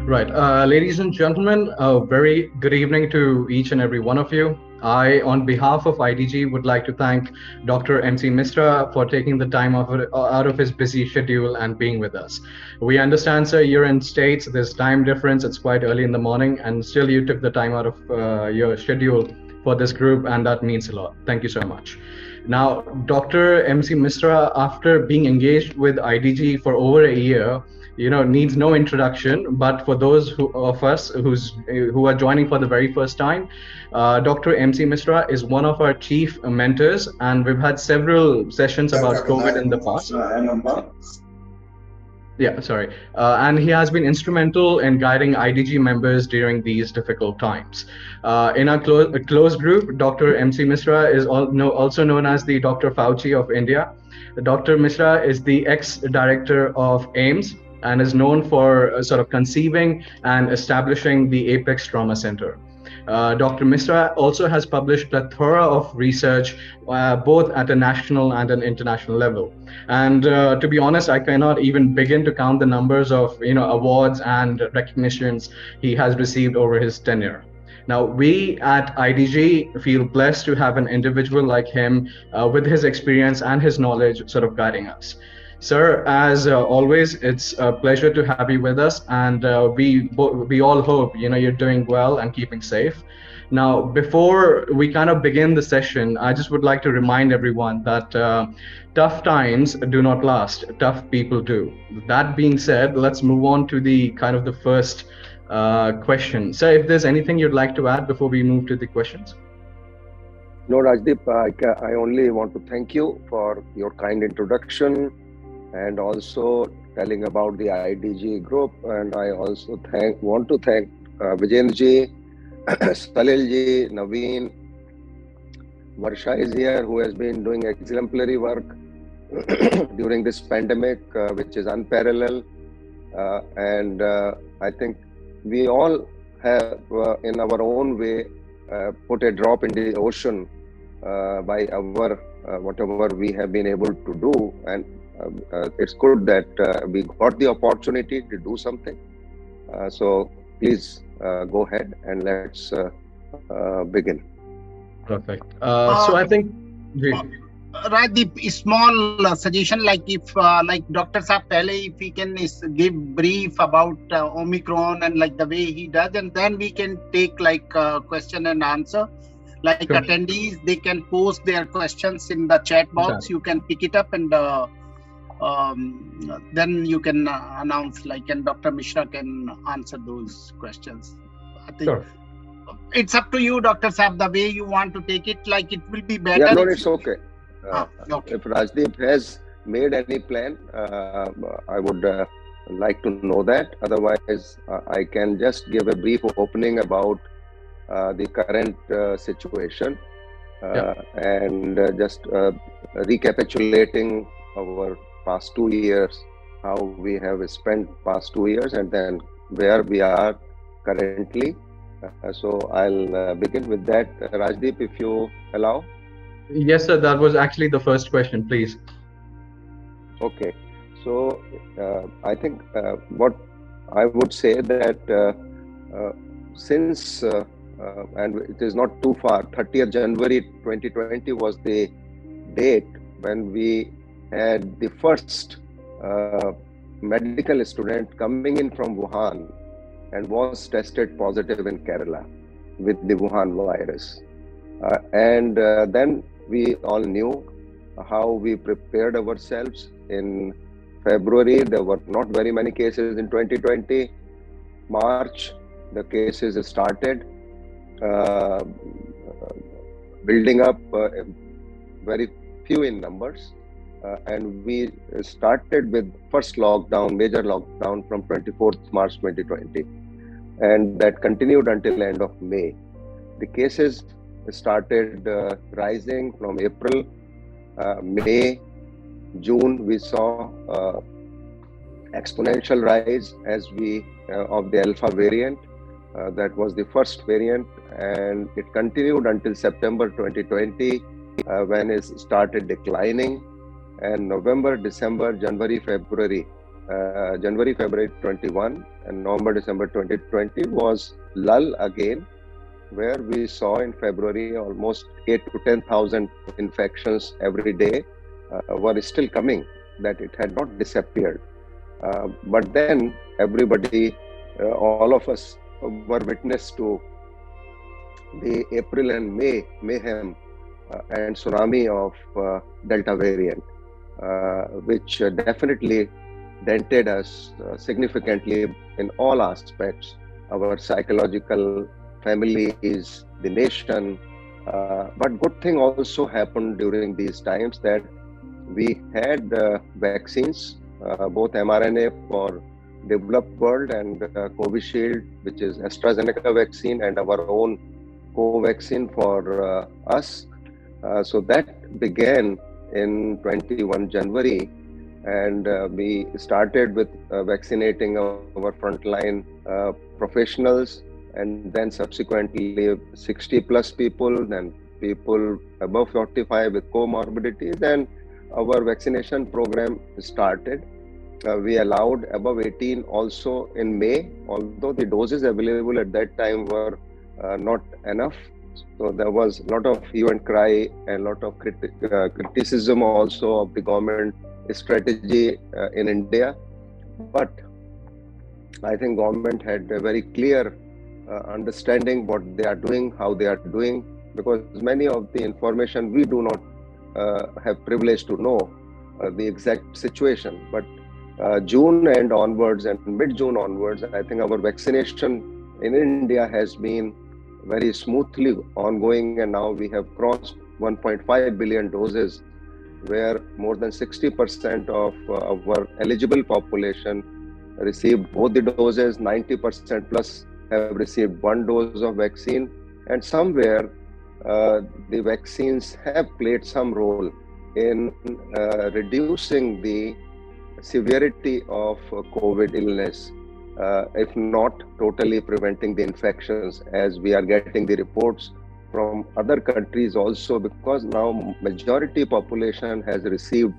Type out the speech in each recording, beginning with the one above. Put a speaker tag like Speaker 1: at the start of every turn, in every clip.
Speaker 1: Right. Ladies and gentlemen, a very good evening to each and every one of you. I, on behalf of IDG, would like to thank Dr. MC Misra for taking the time out of his busy schedule and being with us. We understand, sir, you're in States, there's time difference, it's quite early in the morning, and still you took the time out of your schedule for this group, and that means a lot. Thank you so much. Now, Dr. MC Misra, after being engaged with IDG for over a year, needs no introduction. But for those of us who are joining for the very first time, Dr. MC Misra is one of our chief mentors, and we've had several sessions about COVID in the past. Yeah, sorry. And he has been instrumental in guiding IDG members during these difficult times. In our close group, Dr. MC Misra is also known as the Dr. Fauci of India. Dr. Misra is the ex-director of AIMS and is known for sort of conceiving and establishing the Apex Trauma Center. Dr. Misra also has published a plethora of research, both at a national and an international level. And to be honest, I cannot even begin to count the numbers of awards and recognitions he has received over his tenure. Now, we at IDG feel blessed to have an individual like him with his experience and his knowledge sort of guiding us. Sir, as always, it's a pleasure to have you with us, and we all hope you're doing well and keeping safe. Now, before we kind of begin the session, I just would like to remind everyone that tough times do not last; tough people do. That being said, let's move on to the kind of the first question. Sir, if there's anything you'd like to add before we move to the questions.
Speaker 2: No, Rajdeep, I only want to thank you for your kind introduction and also telling about the IDG group. And I also want to thank Vijenji, Salilji, Naveen, Varsha is here, who has been doing exemplary work during this pandemic, which is unparalleled. And I think we all have, in our own way, put a drop in the ocean by our whatever we have been able to do. And it's good that we got the opportunity to do something. So please go ahead and let's begin.
Speaker 1: Perfect. So I think
Speaker 3: Rajdeep, a small suggestion, like if like Dr. Saab Pehle, if he can give brief about Omicron and like the way he does, and then we can take like question and answer. Like
Speaker 1: Sure.
Speaker 3: Attendees, they can post their questions in the chat box.
Speaker 1: Exactly.
Speaker 3: You can pick it up and then you can announce, like, and Dr. Mishra can answer those questions. I think
Speaker 1: Sure.
Speaker 3: it's up to you, Dr. Saab, the way you want to take it. Like, it will be better.
Speaker 2: Yeah, no,
Speaker 3: if
Speaker 2: it's okay.
Speaker 3: okay.
Speaker 2: If Rajdeep has made any plan, I would like to know that. Otherwise, I can just give a brief opening about the current situation and just recapitulating our past 2 years, how we have spent past 2 years, and then where we are currently. So I'll begin with that. Rajdeep, if you allow.
Speaker 1: Yes, sir. That was actually the first question, please.
Speaker 2: Okay. So I think what I would say that since and it is not too far, 30th January 2020 was the date when we had the first medical student coming in from Wuhan and was tested positive in Kerala with the Wuhan virus. And then we all knew how we prepared ourselves. In February, there were not very many cases in 2020. March, the cases started building up, very few in numbers. And we started with first lockdown, major lockdown from 24th March 2020. And that continued until end of May. The cases started rising from April, May, June. We saw exponential rise as of the Alpha variant. That was the first variant, and it continued until September 2020 when it started declining. And November, December, January, February, January, February 21 and November, December 2020 was lull again, where we saw in February almost 8 to 10,000 infections every day were still coming, that it had not disappeared. But then everybody, all of us were witness to the April and May mayhem and tsunami of Delta variant, which definitely dented us significantly in all aspects, our psychological, families, the nation. But good thing also happened during these times, that we had vaccines, both mRNA for developed world and Covishield, which is AstraZeneca vaccine, and our own Covaxin for us. So that began in 21 January, and we started with vaccinating our frontline professionals, and then subsequently 60 plus people, then people above 45 with comorbidities, and our vaccination program started. We allowed above 18 also in May, although the doses available at that time were not enough. So there was a lot of hue and cry and a lot of criticism also of the government strategy in India. But I think government had a very clear understanding what they are doing, how they are doing, because many of the information we do not have privilege to know the exact situation. But June and onwards and mid-June onwards, I think our vaccination in India has been very smoothly ongoing, and now we have crossed 1.5 billion doses, where more than 60% of our eligible population received both the doses. 90% plus have received one dose of vaccine, and somewhere the vaccines have played some role in reducing the severity of COVID illness, if not totally preventing the infections, as we are getting the reports from other countries also, because now majority population has received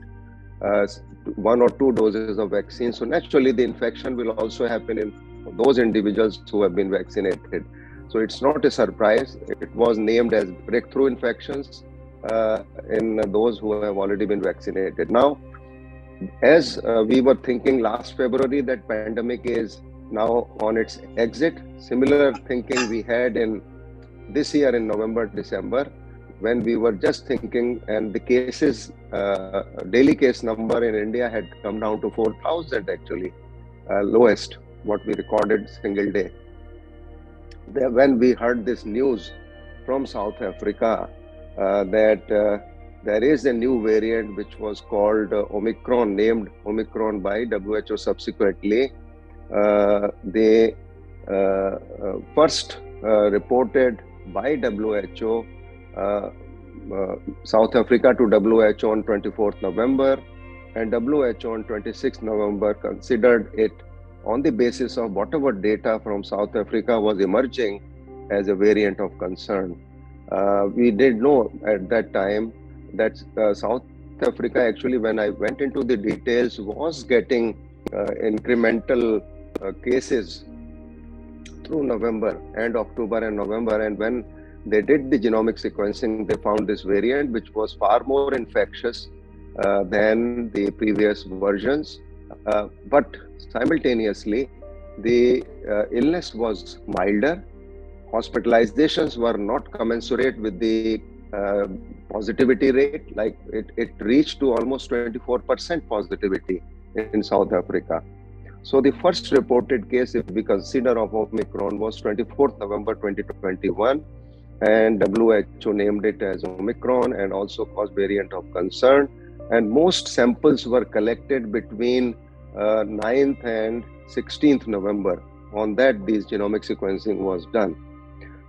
Speaker 2: one or two doses of vaccine. So naturally the infection will also happen in those individuals who have been vaccinated. So it's not a surprise. It was named as breakthrough infections in those who have already been vaccinated. Now, as we were thinking last February that pandemic is now on its exit, similar thinking we had in this year in November, December, when we were just thinking, and the cases, daily case number in India had come down to 4,000 actually, lowest what we recorded single day. When we heard this news from South Africa that there is a new variant which was called Omicron, named Omicron by WHO subsequently, they first reported by WHO, South Africa to WHO on 24th November, and WHO on 26th November considered it on the basis of whatever data from South Africa was emerging as a variant of concern. We did know at that time that South Africa actually, when I went into the details, was getting incremental cases through November and October and November, and when they did the genomic sequencing, they found this variant which was far more infectious than the previous versions, but simultaneously the illness was milder. Hospitalizations were not commensurate with the positivity rate, like it reached to almost 24% positivity in South Africa. So the first reported case, if we consider, of Omicron was 24th November 2021, and WHO named it as Omicron and also caused variant of concern. And most samples were collected between 9th and 16th November. On that, this genomic sequencing was done.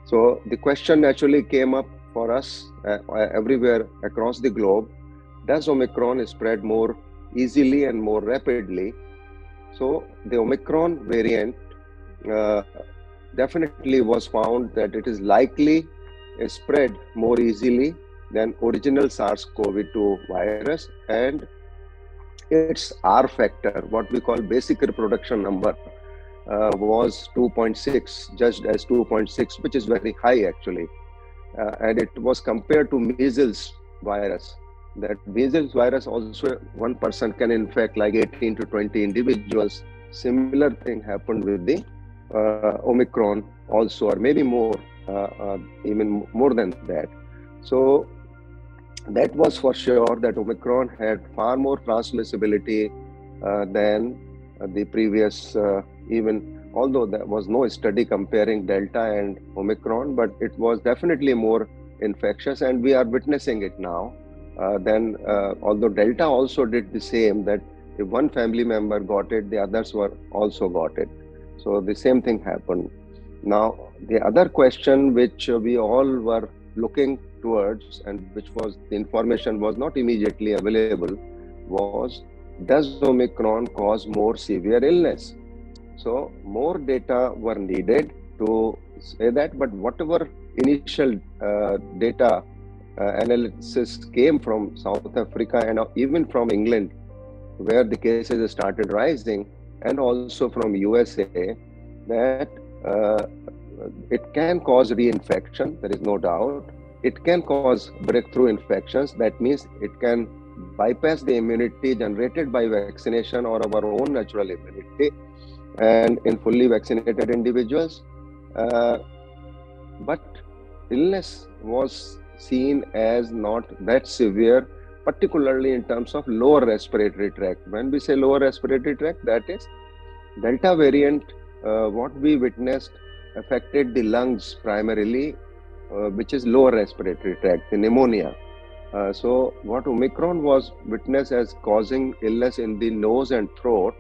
Speaker 2: So the question naturally came up for us everywhere across the globe: does Omicron spread more easily and more rapidly? So the Omicron variant definitely was found that it is likely spread more easily than original SARS-CoV-2 virus, and its R factor, what we call basic reproduction number, was 2.6, judged as 2.6, which is very high actually. And it was compared to measles virus. That measles virus also one person can infect like 18 to 20 individuals. Similar thing happened with the Omicron also, or maybe more, even more than that. So that was for sure that Omicron had far more transmissibility than the previous, even although there was no study comparing Delta and Omicron, but it was definitely more infectious, and we are witnessing it now. Although Delta also did the same, that if one family member got it, the others were also got it. So the same thing happened. Now, the other question which we all were looking towards, and which was the information was not immediately available, was, does Omicron cause more severe illness? So more data were needed to say that, but whatever initial data analysis came from South Africa and even from England, where the cases started rising, and also from USA, that it can cause reinfection, there is no doubt. It can cause breakthrough infections. That means it can bypass the immunity generated by vaccination or our own natural immunity, and in fully vaccinated individuals. But illness was seen as not that severe, particularly in terms of lower respiratory tract. When we say lower respiratory tract, that is Delta variant, what we witnessed affected the lungs primarily, which is lower respiratory tract, the pneumonia. So what Omicron was witnessed as causing illness in the nose and throat,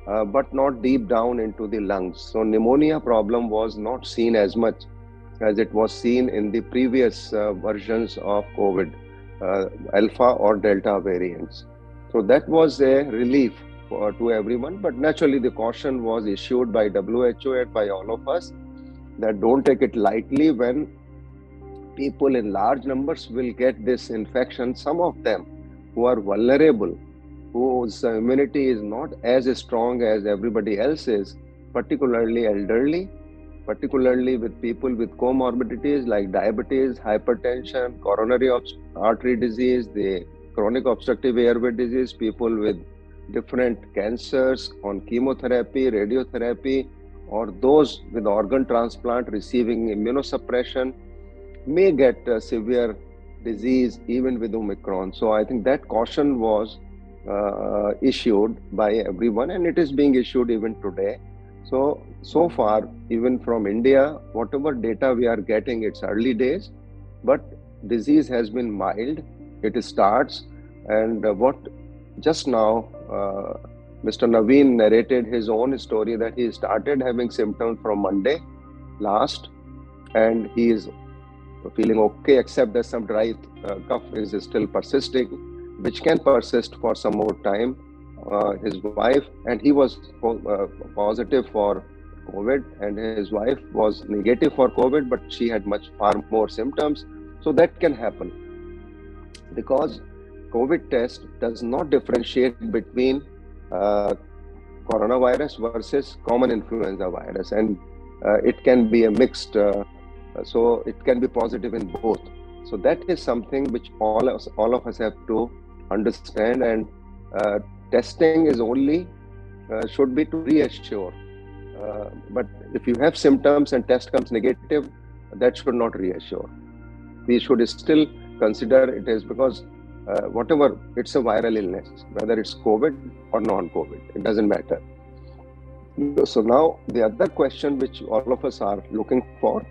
Speaker 2: but not deep down into the lungs. So pneumonia problem was not seen as much as it was seen in the previous versions of COVID, Alpha or Delta variants. So that was a relief to everyone, but naturally the caution was issued by WHO and by all of us that don't take it lightly when people in large numbers will get this infection. Some of them who are vulnerable, whose immunity is not as strong as everybody else's, particularly elderly, particularly with people with comorbidities like diabetes, hypertension, coronary artery disease, the chronic obstructive airway disease, people with different cancers on chemotherapy, radiotherapy, or those with organ transplant receiving immunosuppression may get severe disease even with Omicron. So I think that caution was issued by everyone, and it is being issued even today. So far, even from India, whatever data we are getting, it's early days, but disease has been mild. It starts, and what just now, Mr. Naveen narrated his own story that he started having symptoms from Monday last, and he is feeling okay, except that some dry cough is still persisting, which can persist for some more time. His wife, and he was positive for COVID, and his wife was negative for COVID, but she had far more symptoms. So that can happen because COVID test does not differentiate between coronavirus versus common influenza virus, and it can be a mixed, so it can be positive in both. So that is something which all of us have to understand, and testing is only should be to reassure. But if you have symptoms and test comes negative, that should not reassure. We should still consider it is because whatever, it's a viral illness, whether it's COVID or non-COVID, it doesn't matter. So now the other question which all of us are looking for,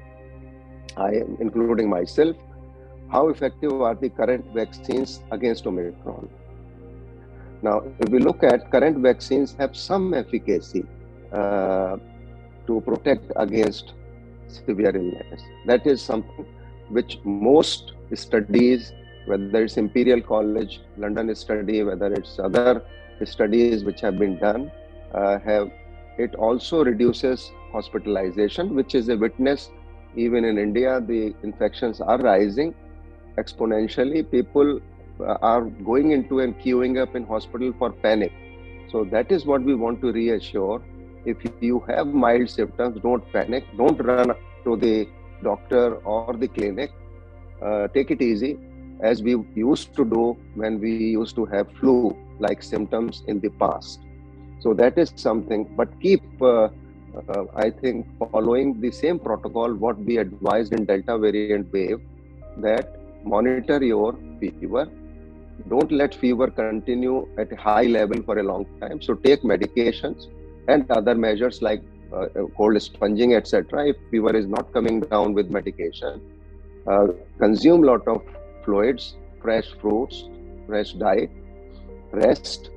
Speaker 2: including myself, how effective are the current vaccines against Omicron? Now, if we look at current vaccines have some efficacy to protect against severe illness. That is something which most studies, whether it's Imperial College London study, whether it's other studies which have been done, it also reduces hospitalization, which is a witness. Even in India, the infections are rising exponentially. People are going into and queuing up in hospital for panic. So that is what we want to reassure. If you have mild symptoms, don't panic. Don't run to the doctor or the clinic. Take it easy, as we used to do when we used to have flu-like symptoms in the past. So that is something, but keep, I think, following the same protocol, what we advised in Delta variant wave, that monitor your fever. Don't let fever continue at a high level for a long time. So take medications and other measures like cold sponging, etc. If fever is not coming down with medication, consume lot of fluids, fresh fruits, fresh diet, rest,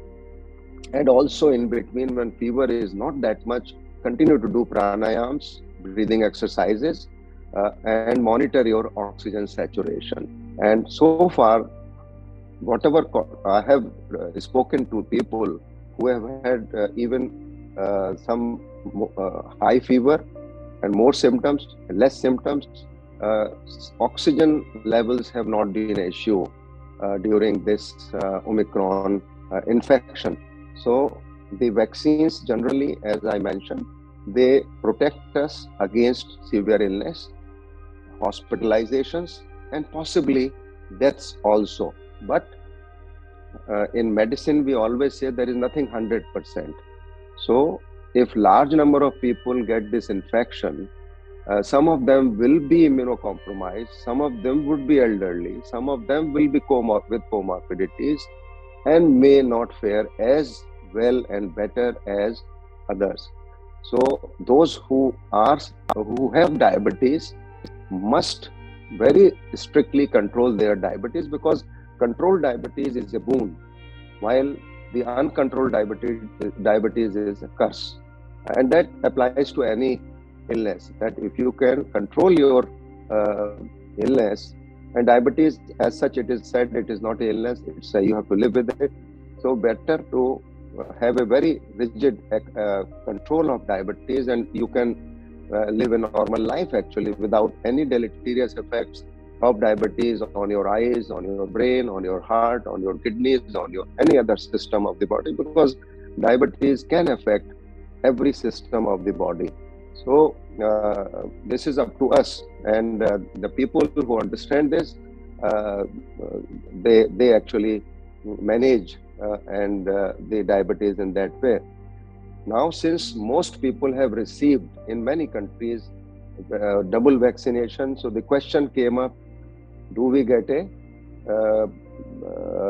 Speaker 2: and also in between when fever is not that much, continue to do pranayams, breathing exercises, and monitor your oxygen saturation. And so far, whatever I have spoken to people who have had even some high fever and more symptoms, less symptoms, oxygen levels have not been an issue during this Omicron infection. So the vaccines generally, as I mentioned, they protect us against severe illness, hospitalizations, and possibly deaths also. But in medicine, we always say there is nothing 100%. So if large number of people get this infection, some of them will be immunocompromised, some of them would be elderly, some of them will be with comorbidities and may not fare as well and better as others. So those who have diabetes must very strictly control their diabetes, because controlled diabetes is a boon, while the uncontrolled diabetes is a curse. And that applies to any illness, that if you can control your illness, and diabetes as such, it is said it is not an illness, it's you have to live with it. So better to have a very rigid control of diabetes, and you can live a normal life actually without any deleterious effects of diabetes on your eyes, on your brain, on your heart, on your kidneys, on your any other system of the body, because diabetes can affect every system of the body. So this is up to us, and the people who understand this, they actually manage and the diabetes in that way. Now, since most people have received in many countries double vaccination, so the question came up: do we get a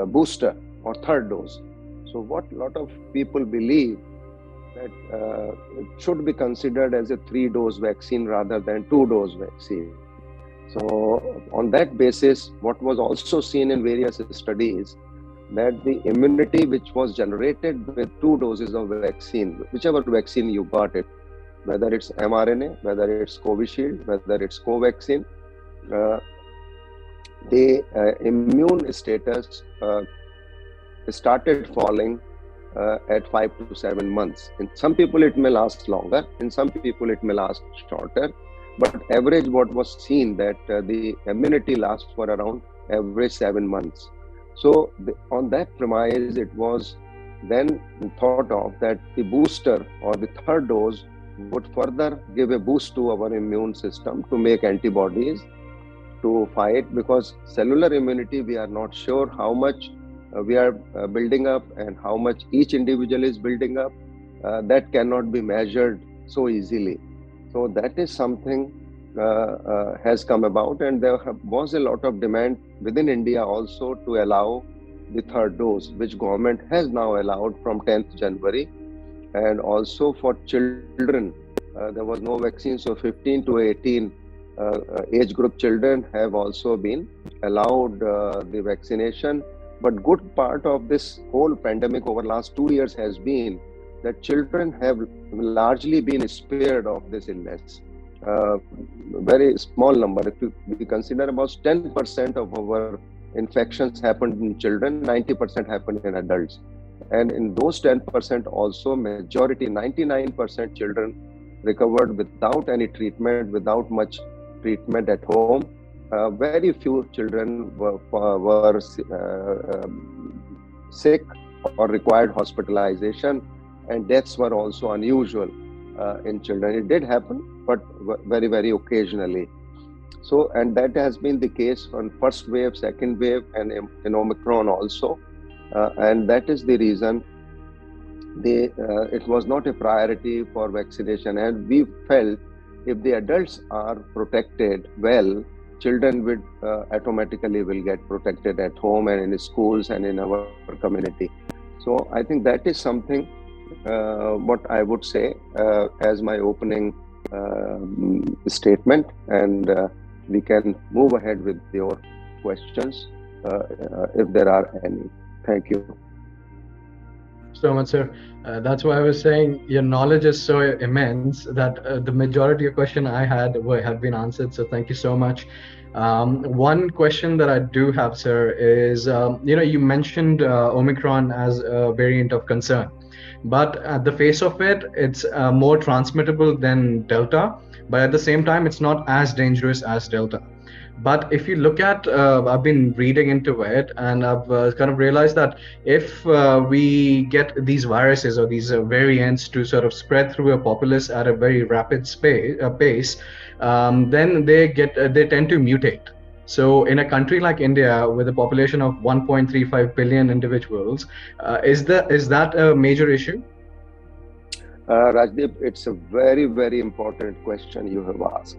Speaker 2: booster or third dose? So what a lot of people believe that it should be considered as a 3-dose vaccine rather than 2-dose vaccine. So on that basis, what was also seen in various studies, that the immunity which was generated with 2 doses of vaccine, whichever vaccine you got it, whether it's mRNA, whether it's Covishield, whether it's Covaxin, the immune status started falling at 5 to 7 months. In some people it may last longer, in some people it may last shorter, but average what was seen that the immunity lasts for around average 7 months. So on that premise, it was then thought of that the booster or the third dose would further give a boost to our immune system to make antibodies to fight, because cellular immunity, we are not sure how much we are building up and how much each individual is building up. That cannot be measured so easily. So that is something has come about, and there was a lot of demand within India also to allow the third dose, which government has now allowed from 10th January. And also for children, there was no vaccine, so 15 to 18 age group children have also been allowed the vaccination. But good part of this whole pandemic over last 2 years has been that children have largely been spared of this illness. Very small number. If we consider about 10% of our infections happened in children, 90% happened in adults. And in those 10% also, majority, 99% children recovered without any treatment, without much treatment at home. very few children were sick or required hospitalization, and deaths were also unusual in children. It did happen, but very, very occasionally. So, and that has been the case on first wave, second wave, and in Omicron also. And that is the reason it was not a priority for vaccination. And we felt if the adults are protected well, children would automatically will get protected at home and in schools and in our community. So I think that is something what I would say as my opening statement, and we can move ahead with your questions if there are any. Thank you.
Speaker 1: So much, sir. That's why I was saying your knowledge is so immense that the majority of question I had have been answered. So thank you so much. One question that I do have, sir, is you mentioned Omicron as a variant of concern, but at the face of it, it's more transmittable than Delta, but at the same time, it's not as dangerous as Delta. But if you look at, I've been reading into it, and I've kind of realized that if we get these viruses or these variants to sort of spread through a populace at a very rapid pace, then they tend to mutate. So in a country like India, with a population of 1.35 billion individuals, is that a major issue?
Speaker 2: Rajdeep, it's a very, very important question you have asked.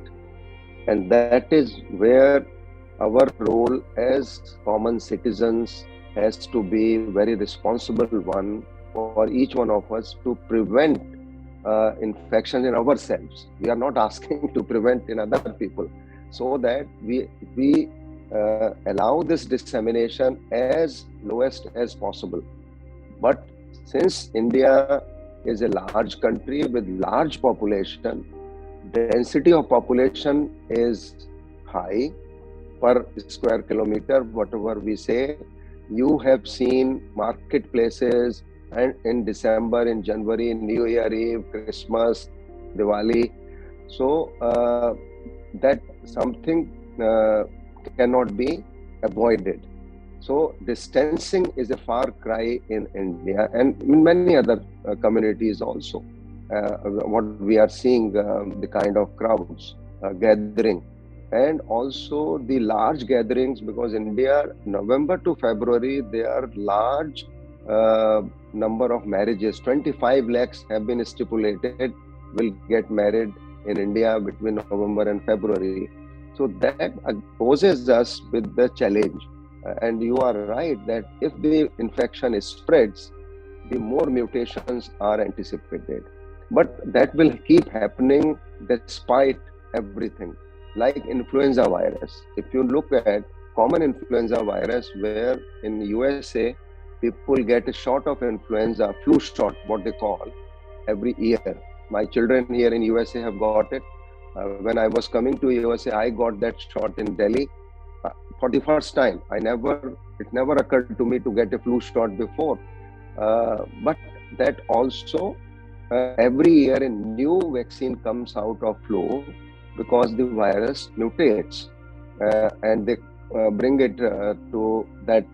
Speaker 2: And that is where our role as common citizens has to be very responsible one for each one of us to prevent infection in ourselves. We are not asking to prevent in other people, so that we allow this dissemination as lowest as possible. But since India is a large country with large population, density of population is high per square kilometer, whatever we say. You have seen marketplaces and in December, in January, New Year Eve, Christmas, Diwali. So that something cannot be avoided. So distancing is a far cry in India and in many other communities also. What we are seeing, the kind of crowds gathering, and also the large gatherings, because India, November to February, there are large number of marriages. 25 lakhs have been stipulated will get married in India between November and February. So that poses us with the challenge. And you are right that if the infection spreads, the more mutations are anticipated. But that will keep happening despite everything. Like influenza virus. If you look at common influenza virus, where in USA, people get a shot of influenza, flu shot, what they call, every year. My children here in USA have got it. When I was coming to USA, I got that shot in Delhi for the first time. It never occurred to me to get a flu shot before. But that also, every year a new vaccine comes out of flu because the virus mutates and they bring it to that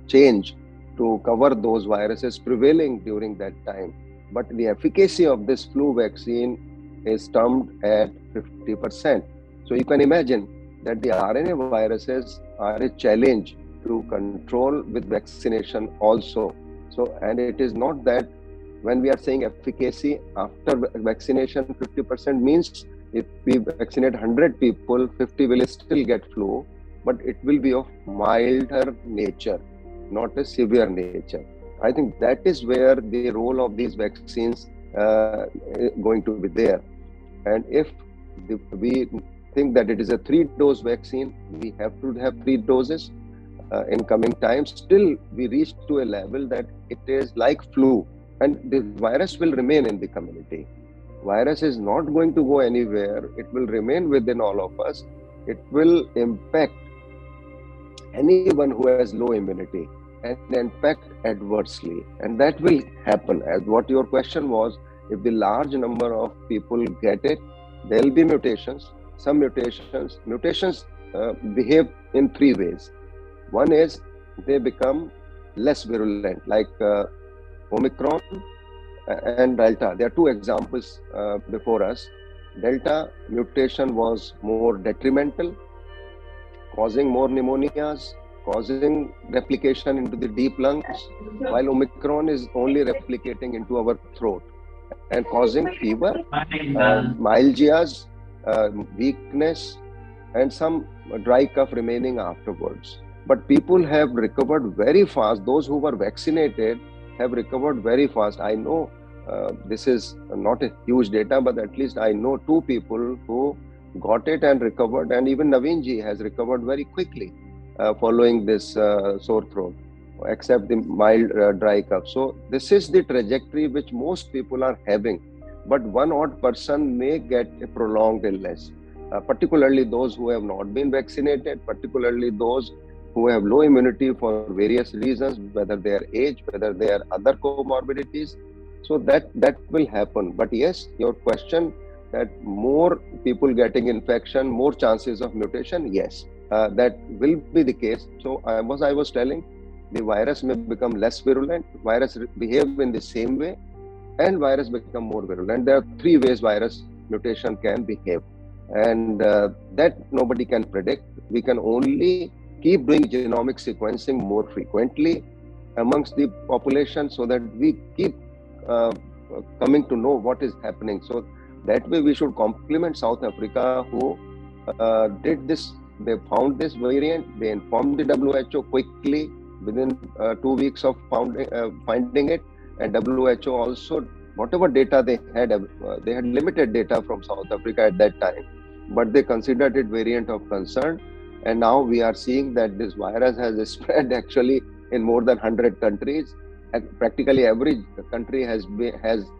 Speaker 2: change to cover those viruses prevailing during that time. But the efficacy of this flu vaccine is termed at 50%. So you can imagine that the RNA viruses are a challenge to control with vaccination also. So, and it is not that when we are saying efficacy after vaccination 50% means if we vaccinate 100 people, 50 will still get flu, but it will be of milder nature, not a severe nature. I think that is where the role of these vaccines is going to be there. And if we think that it is a 3-dose vaccine, we have to have 3 doses in coming times. Still, we reach to a level that it is like flu. And the virus will remain in the community. Virus is not going to go anywhere. It will remain within all of us. It will impact anyone who has low immunity and impact adversely. And that will happen. As what your question was, if the large number of people get it, there will be mutations. Some mutations behave in three ways. One is they become less virulent, like Omicron and Delta. There are two examples before us. Delta mutation was more detrimental, causing more pneumonias, causing replication into the deep lungs, while Omicron is only replicating into our throat and causing fever, myalgias, weakness, and some dry cough remaining afterwards. But people have recovered very fast. Those who were vaccinated have recovered very fast. I know this is not a huge data, but at least I know two people who got it and recovered, and even Naveen ji has recovered very quickly following this sore throat, except the mild dry cough. So this is the trajectory which most people are having, but one odd person may get a prolonged illness, particularly those who have not been vaccinated, particularly those who have low immunity for various reasons, whether they are age, whether they are other comorbidities. So that will happen. But yes, your question that more people getting infection, more chances of mutation, yes, that will be the case. So I was telling, the virus may become less virulent, virus behave in the same way, and virus become more virulent. There are three ways virus mutation can behave, and that nobody can predict. We can only keep doing genomic sequencing more frequently amongst the population, so that we keep coming to know what is happening. So that way we should compliment South Africa, who did this. They found this variant, they informed the WHO quickly within 2 weeks of finding it, and WHO also, whatever data they had limited data from South Africa at that time, but they considered it variant of concern. And now we are seeing that this virus has spread actually in more than 100 countries. Practically every country has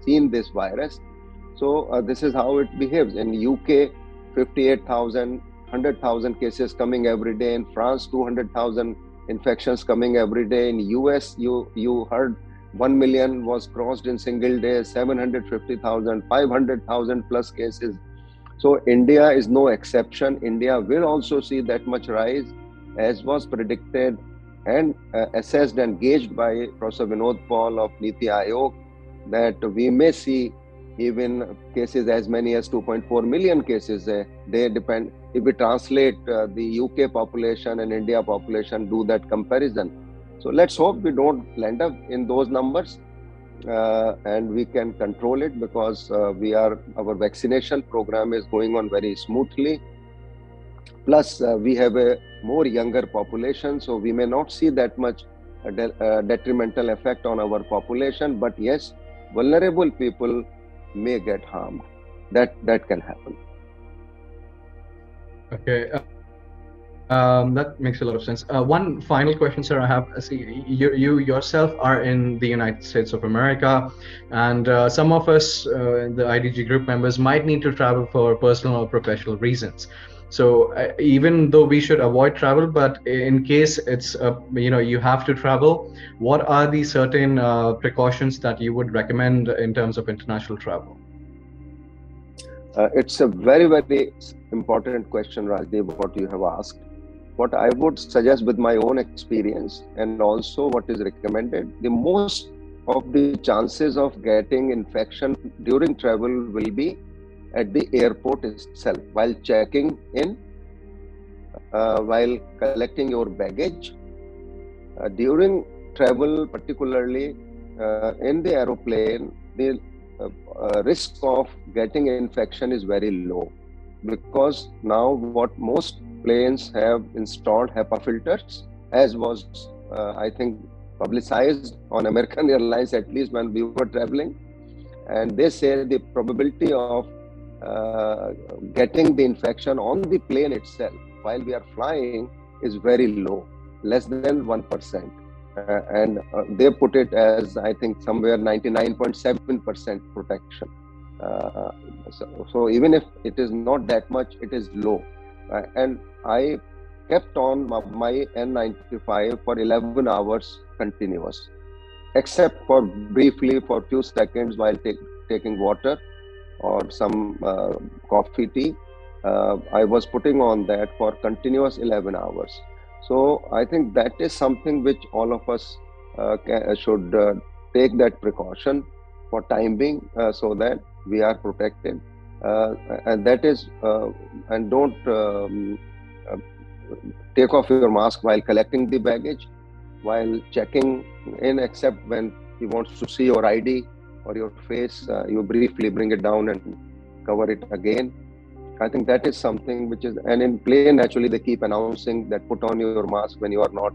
Speaker 2: seen this virus. So this is how it behaves. In UK, 58,000, 100,000 cases coming every day. In France, 200,000 infections coming every day. In US, you heard 1 million was crossed in single day, 750,000, 500,000 plus cases. So India is no exception. India will also see that much rise, as was predicted and assessed and gauged by Professor Vinod Paul of Niti Aayog, that we may see even cases as many as 2.4 million cases. They depend, if we translate the UK population and India population, do that comparison. So let's hope we don't land up in those numbers, and we can control it, because our vaccination program is going on very smoothly. Plus, we have a more younger population, so we may not see that much detrimental effect on our population. But yes, vulnerable people may get harmed. That can happen.
Speaker 1: Okay. That makes a lot of sense. One final question, sir, I have. See, you yourself are in the United States of America, and some of us, the IDG group members, might need to travel for personal or professional reasons. So even though we should avoid travel, but in case it's you have to travel, what are the certain precautions that you would recommend in terms of international travel?
Speaker 2: It's a very, very important question, Rajdeep, what you have asked. What I would suggest with my own experience, and also what is recommended, the most of the chances of getting infection during travel will be at the airport itself, while checking in, while collecting your baggage. During travel, particularly in the aeroplane, the risk of getting infection is very low, because now what most planes have installed HEPA filters, as was I think publicized on American Airlines, at least when we were traveling, and they say the probability of getting the infection on the plane itself while we are flying is very low, less than 1%. And they put it as, I think, somewhere 99.7% protection. So even if it is not that much, it is low. And I kept on my N95 for 11 hours continuous, except for briefly for a few seconds while taking water or some coffee, tea. I was putting on that for continuous 11 hours. So I think that is something which all of us should take that precaution for time being, so that we are protected. And that is, and don't uh, take off your mask while collecting the baggage, while checking in, except when he wants to see your ID or your face, you briefly bring it down and cover it again. I think that is something which is, and in plane, naturally, they keep announcing that put on your mask when you are not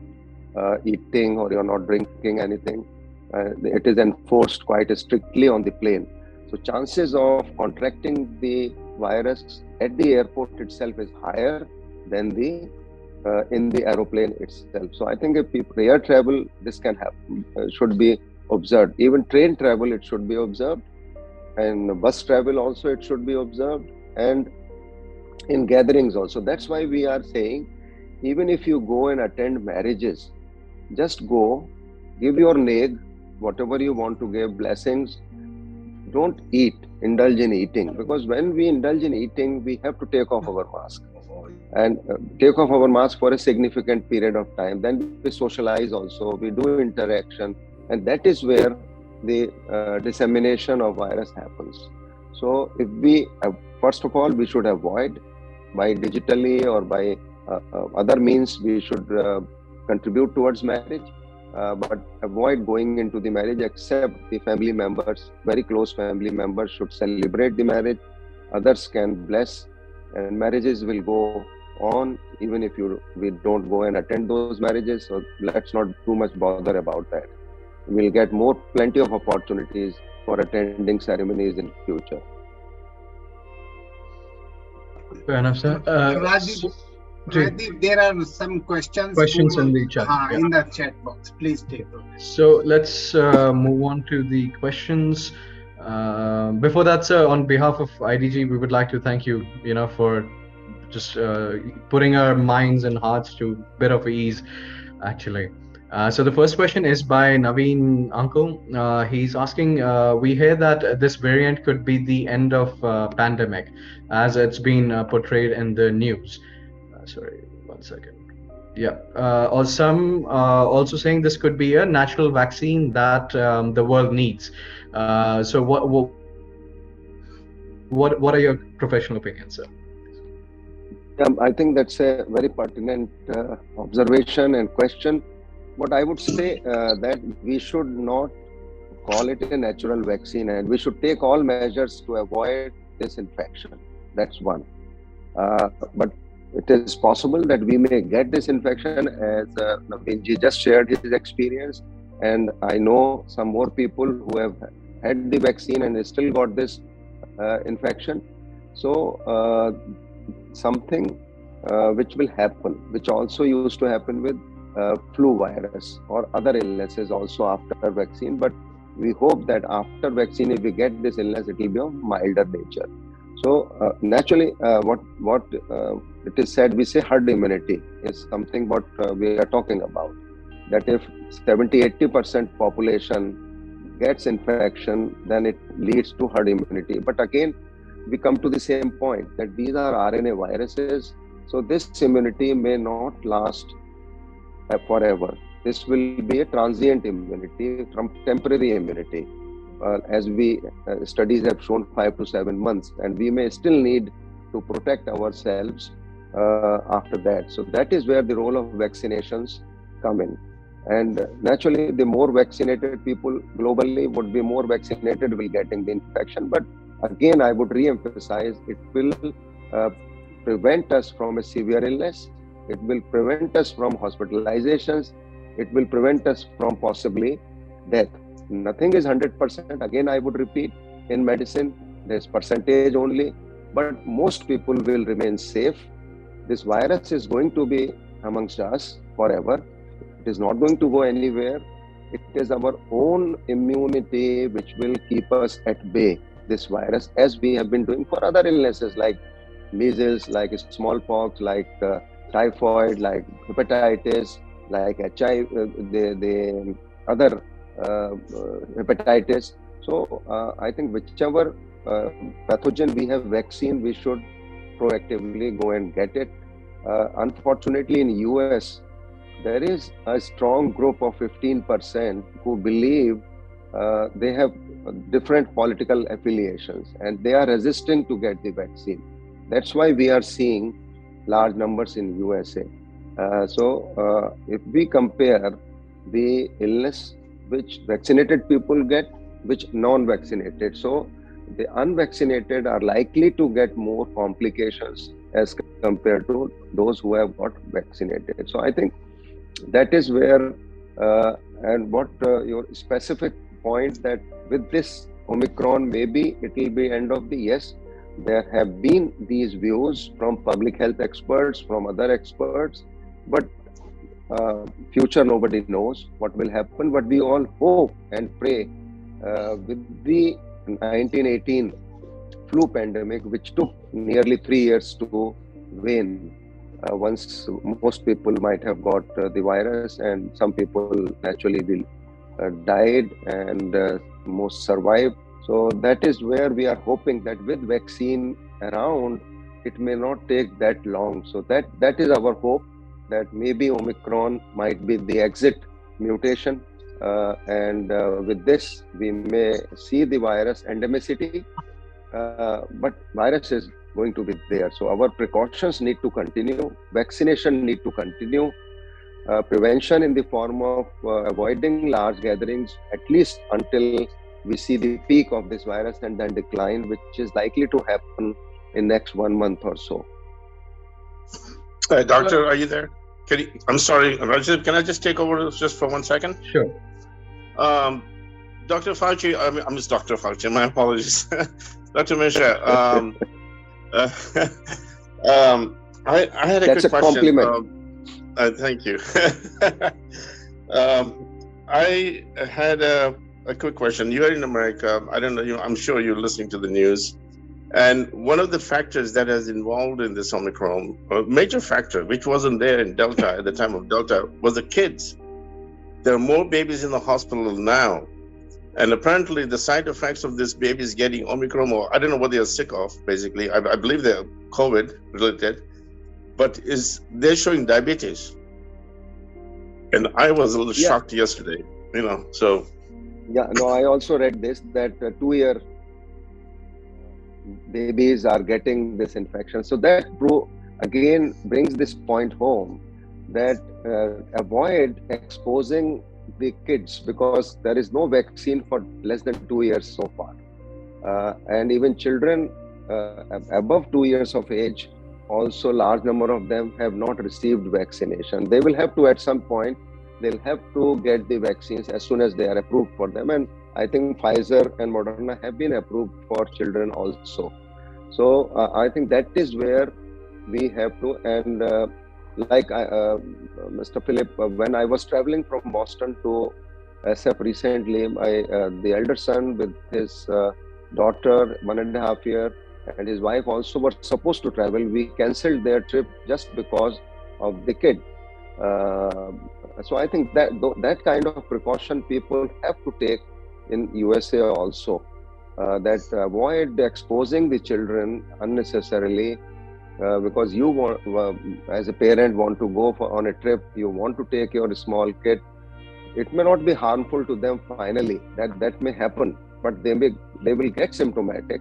Speaker 2: eating or you're not drinking anything. It is enforced quite strictly on the plane. So chances of contracting the virus at the airport itself is higher than the in the aeroplane itself. So I think if people air travel, this can happen, should be observed. Even train travel, it should be observed, and bus travel also it should be observed, and in gatherings also. That's why we are saying, even if you go and attend marriages, just go, give your neg, whatever you want to give, blessings. Don't eat, indulge in eating, because when we indulge in eating, we have to take off our mask and take off our mask for a significant period of time. Then we socialize also, we do interaction, and that is where the dissemination of virus happens. So if we, first of all, we should avoid, by digitally or by other means, we should contribute towards marriage, but avoid going into the marriage, except the family members, very close family members should celebrate the marriage. Others can bless, and marriages will go on even if we don't go and attend those marriages. So let's not too much bother about that. We'll get plenty of opportunities for attending ceremonies in future.
Speaker 1: Fair enough, sir.
Speaker 3: Rajdeep, there are some questions
Speaker 1: in the chat.
Speaker 3: In the chat box. Please take those.
Speaker 1: So let's move on to the questions. Before that, sir, on behalf of IDG, we would like to thank you, for just putting our minds and hearts to a bit of ease, actually. So the first question is by Naveen Uncle. He's asking, we hear that this variant could be the end of pandemic, as it's been portrayed in the news. Sorry, 1 second. Yeah. Or some also saying this could be a natural vaccine that the world needs. So what are your professional opinions, sir?
Speaker 2: I think that's a very pertinent observation and question. What I would say that we should not call it a natural vaccine, and we should take all measures to avoid this infection. That's one. But it is possible that we may get this infection, as Naveenji just shared his experience, and I know some more people who have had the vaccine and they still got this infection. So something which will happen, which also used to happen with flu virus or other illnesses also after vaccine, but we hope that after vaccine, if we get this illness, it will be of milder nature. So naturally, what it is said, we say herd immunity is something what we are talking about. That if 70-80% population gets infection, then it leads to herd immunity. But again, we come to the same point that these are RNA viruses, so this immunity may not last forever. This will be a transient immunity, from temporary immunity. As we studies have shown, 5 to 7 months, and we may still need to protect ourselves after that. So that is where the role of vaccinations come in. And naturally, the more vaccinated people globally would be more vaccinated will getting the infection. But again, I would re-emphasize, it will prevent us from a severe illness. It will prevent us from hospitalizations. It will prevent us from possibly death. Nothing is 100%. Again, I would repeat, in medicine, there's percentage only, but most people will remain safe. This virus is going to be amongst us forever. It is not going to go anywhere. It is our own immunity which will keep us at bay, this virus, as we have been doing for other illnesses like measles, like smallpox, like typhoid, like hepatitis, like HIV, the other hepatitis. So I think whichever pathogen we have vaccine, we should proactively go and get it. Unfortunately, in US, there is a strong group of 15% who believe they have different political affiliations and they are resisting to get the vaccine. That's why we are seeing large numbers in USA. If we compare the illness which vaccinated people get, which non-vaccinated, so the unvaccinated are likely to get more complications as compared to those who have got vaccinated. So I think that is where, and what your specific point that with this Omicron, maybe it will be end of the, yes, there have been these views from public health experts, from other experts, but future nobody knows what will happen. But we all hope and pray with the 1918 flu pandemic, which took nearly 3 years to wane. Once most people might have got the virus, and some people naturally will died, and most survived. So that is where we are hoping that with vaccine around, it may not take that long. So that is our hope, that maybe Omicron might be the exit mutation, and with this we may see the virus endemicity, but virus is going to be there. So our precautions need to continue, vaccination need to continue, prevention in the form of avoiding large gatherings, at least until we see the peak of this virus and then decline, which is likely to happen in next 1 month or so.
Speaker 4: Doctor, are you there? I'm sorry, Rajdeep, can I just take over just for 1 second?
Speaker 1: Sure.
Speaker 4: Dr. Fauci, I'm just Dr. Fauci, my apologies. Dr. Mishra, I had a
Speaker 2: That's
Speaker 4: quick
Speaker 2: a
Speaker 4: question.
Speaker 2: compliment.
Speaker 4: Thank you. I had a quick question. You're in America. I don't know, I'm sure you're listening to the news. And one of the factors that is involved in this Omicron, a major factor, which wasn't there in Delta at the time of Delta, was the kids. There are more babies in the hospital now. And apparently the side effects of this babies getting Omicron, or I don't know what they are sick of, basically. I believe they're COVID related, but they're showing diabetes. And I was a little shocked yesterday, so.
Speaker 2: Yeah, no, I also read this, that 2-year babies are getting this infection. So that again brings this point home, that avoid exposing the kids, because there is no vaccine for less than 2 years so far. And even children above 2 years of age, also large number of them have not received vaccination. They will have to, at some point, they'll have to get the vaccines as soon as they are approved for them. And I think Pfizer and Moderna have been approved for children also. So I think that is where we have to, and like Mr. Philip, when I was traveling from Boston to SF recently, the elder son with his daughter, 1.5 years, and his wife also were supposed to travel. We cancelled their trip just because of the kid. So I think that kind of precaution people have to take in USA also, that avoid exposing the children unnecessarily, because you want, as a parent, want to go on a trip, you want to take your small kid. It may not be harmful to them finally, that may happen, but they will get symptomatic.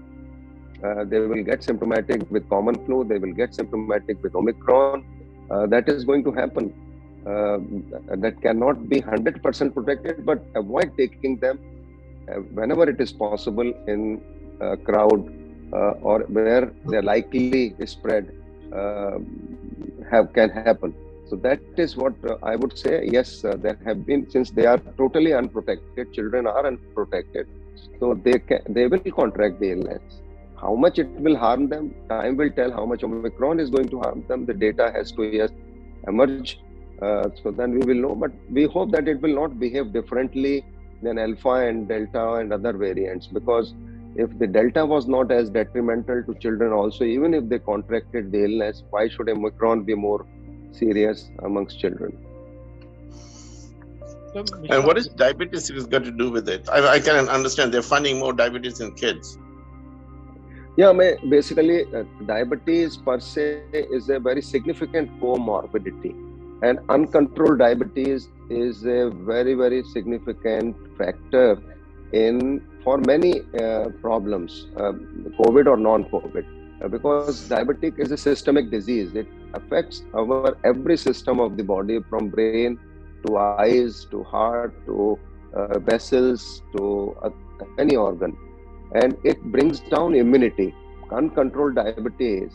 Speaker 2: They will get symptomatic with common flu, they will get symptomatic with Omicron. That is going to happen. That cannot be 100% protected, but avoid taking them whenever it is possible in a crowd or where they're likely spread can happen. So that is what I would say. Yes, there have been, since they are totally unprotected, children are unprotected, so they will contract the illness. How much it will harm them, time will tell. How much Omicron is going to harm them, the data has to emerge. So then we will know, but we hope that it will not behave differently than Alpha and Delta and other variants, because if the Delta was not as detrimental to children also, even if they contracted the illness, why should Omicron be more serious amongst children?
Speaker 4: And what is diabetes got to do with it? I can understand they're finding more diabetes in kids.
Speaker 2: Yeah, basically, diabetes per se is a very significant comorbidity, and uncontrolled diabetes is a very, very significant factor in for many problems, COVID or non-COVID, because diabetic is a systemic disease. It affects our every system of the body, from brain to eyes to heart to vessels to any organ, and it brings down immunity. Uncontrolled diabetes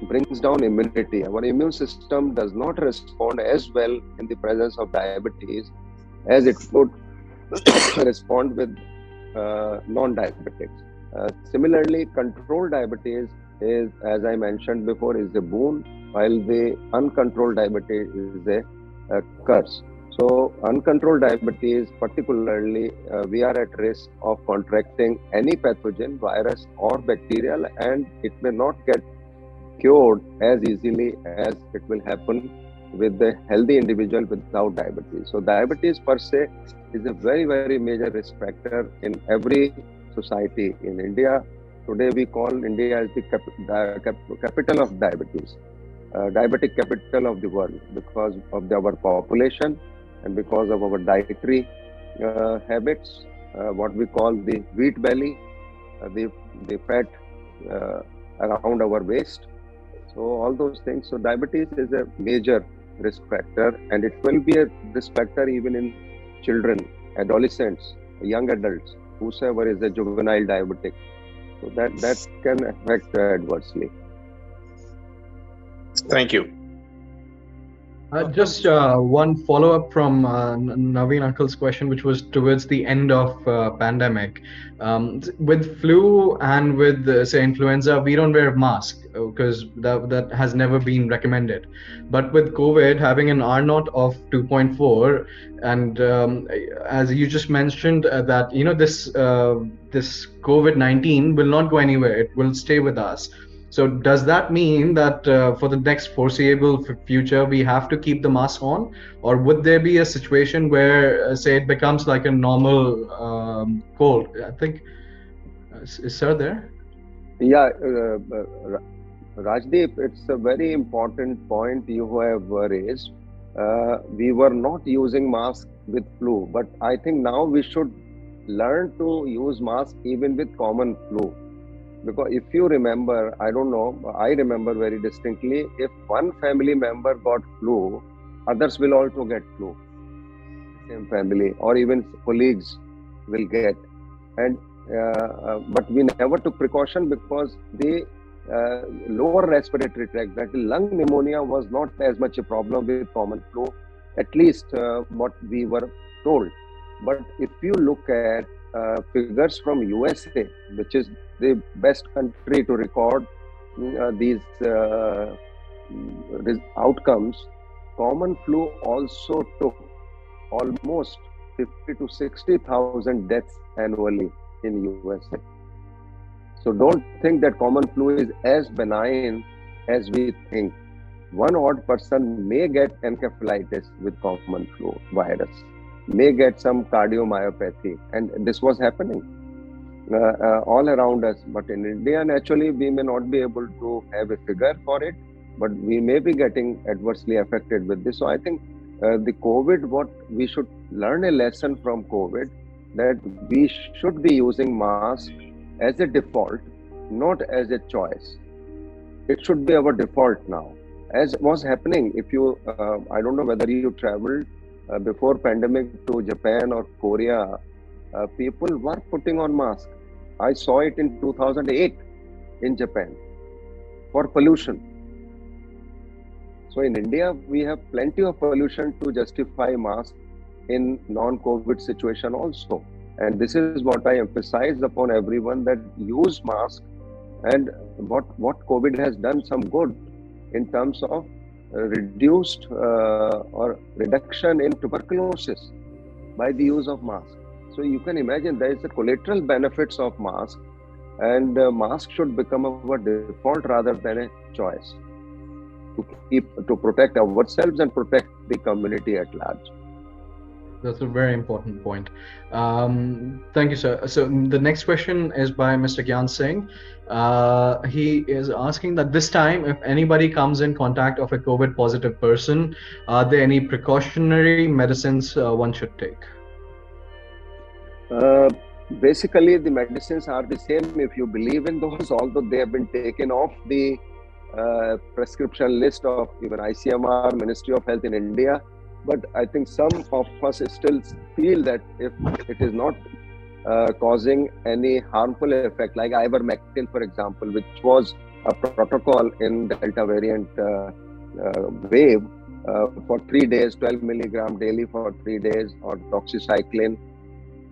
Speaker 2: brings down immunity. Our immune system does not respond as well in the presence of diabetes as it would respond with non-diabetics. Similarly, controlled diabetes is, as I mentioned before, is a boon, while the uncontrolled diabetes is a curse. So, uncontrolled diabetes, particularly, we are at risk of contracting any pathogen, virus or bacterial, and it may not get cured as easily as it will happen with the healthy individual without diabetes. So, diabetes per se is a very, very major risk factor in every society. In India, today we call India as the capital of diabetes, diabetic capital of the world, because of our population and because of our dietary habits, what we call the wheat belly, the fat around our waist. So all those things. So diabetes is a major risk factor, and it will be a risk factor even in children, adolescents, young adults, whosoever is a juvenile diabetic. So that can affect adversely.
Speaker 4: Thank you.
Speaker 1: Just one follow-up from Naveen Uncle's question, which was towards the end of pandemic. With flu and with, say, influenza, we don't wear masks because that has never been recommended. But with COVID, having an R naught of 2.4, and as you just mentioned, that this COVID-19 will not go anywhere; it will stay with us. So does that mean that for the next foreseeable future, we have to keep the mask on? Or would there be a situation where, say, it becomes like a normal cold? I think, is Sir there?
Speaker 2: Yeah, Rajdeep, it's a very important point you have raised. We were not using masks with flu, but I think now we should learn to use masks even with common flu. Because if you remember, I don't know, I remember very distinctly, if one family member got flu, others will also get flu. Same family, or even colleagues will get. And but we never took precaution because the lower respiratory tract, that lung pneumonia, was not as much a problem with common flu, at least what we were told. But if you look at figures from USA, which is the best country to record these outcomes, common flu also took almost 50 to 60,000 deaths annually in USA. So don't think that common flu is as benign as we think. One odd person may get encephalitis with common flu virus, may get some cardiomyopathy, and this was happening all around us. But in India, naturally, we may not be able to have a figure for it, but we may be getting adversely affected with this. So I think the COVID, what we should learn a lesson from COVID, that we should be using mask as a default, not as a choice. It should be our default now, as was happening. If you, I don't know whether you traveled before pandemic to Japan or Korea, people were putting on masks. I saw it in 2008 in Japan for pollution. So in India, we have plenty of pollution to justify masks in non-COVID situation also. And this is what I emphasize upon everyone, that use mask. And what COVID has done some good in terms of reduced or reduction in tuberculosis by the use of mask. So you can imagine there is a collateral benefits of mask, and mask should become our default rather than a choice to protect ourselves and protect the community at large.
Speaker 1: That's a very important point. Thank you, sir. So the next question is by Mr. Gyan Singh. He is asking that this time, if anybody comes in contact of a COVID positive person, are there any precautionary medicines one should take?
Speaker 2: Basically, the medicines are the same if you believe in those, although they have been taken off the prescription list of even ICMR, Ministry of Health in India. But I think some of us still feel that if it is not causing any harmful effect, like ivermectin, for example, which was a protocol in Delta variant wave for 3 days, 12 milligram daily for 3 days, or doxycycline,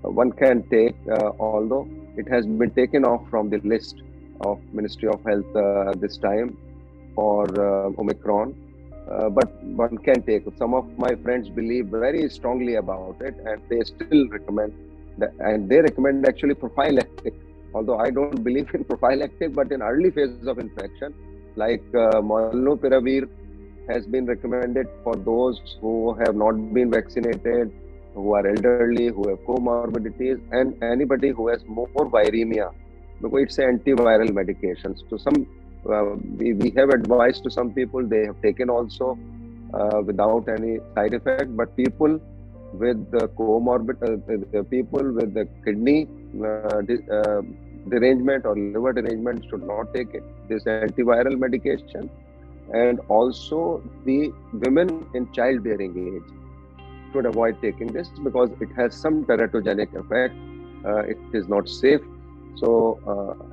Speaker 2: one can take, although it has been taken off from the list of Ministry of Health this time for Omicron. But one can take. Some of my friends believe very strongly about it, and they still recommend that, and they recommend actually prophylactic. Although I don't believe in prophylactic, but in early phases of infection, like molnupiravir has been recommended for those who have not been vaccinated, who are elderly, who have comorbidities, and anybody who has more viremia, because it's an antiviral medication. So some we have advised to some people, they have taken also without any side effect, but people with the comorbid, people with the kidney derangement or liver derangement should not take it, this antiviral medication. And also the women in childbearing age should avoid taking this because it has some teratogenic effect. It is not safe. So,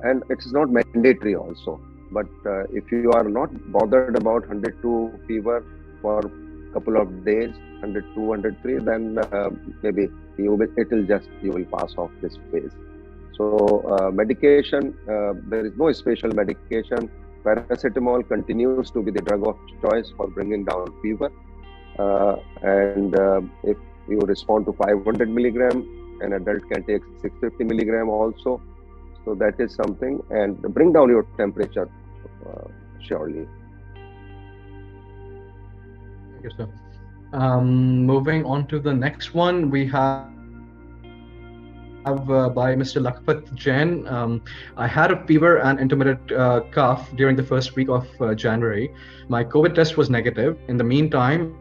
Speaker 2: and it is not mandatory also. But if you are not bothered about 102 fever for a couple of days, 102, 103, then maybe you will pass off this phase. So medication, there is no special medication. Paracetamol continues to be the drug of choice for bringing down fever. And if you respond to 500 milligram, an adult can take 650 milligram also. So that is something, and bring down your temperature surely.
Speaker 1: Thank you, sir. Moving on to the next one, we have by Mr. Lakpat Jain. I had a fever and intermittent cough during the first week of January. My COVID test was negative. In the meantime,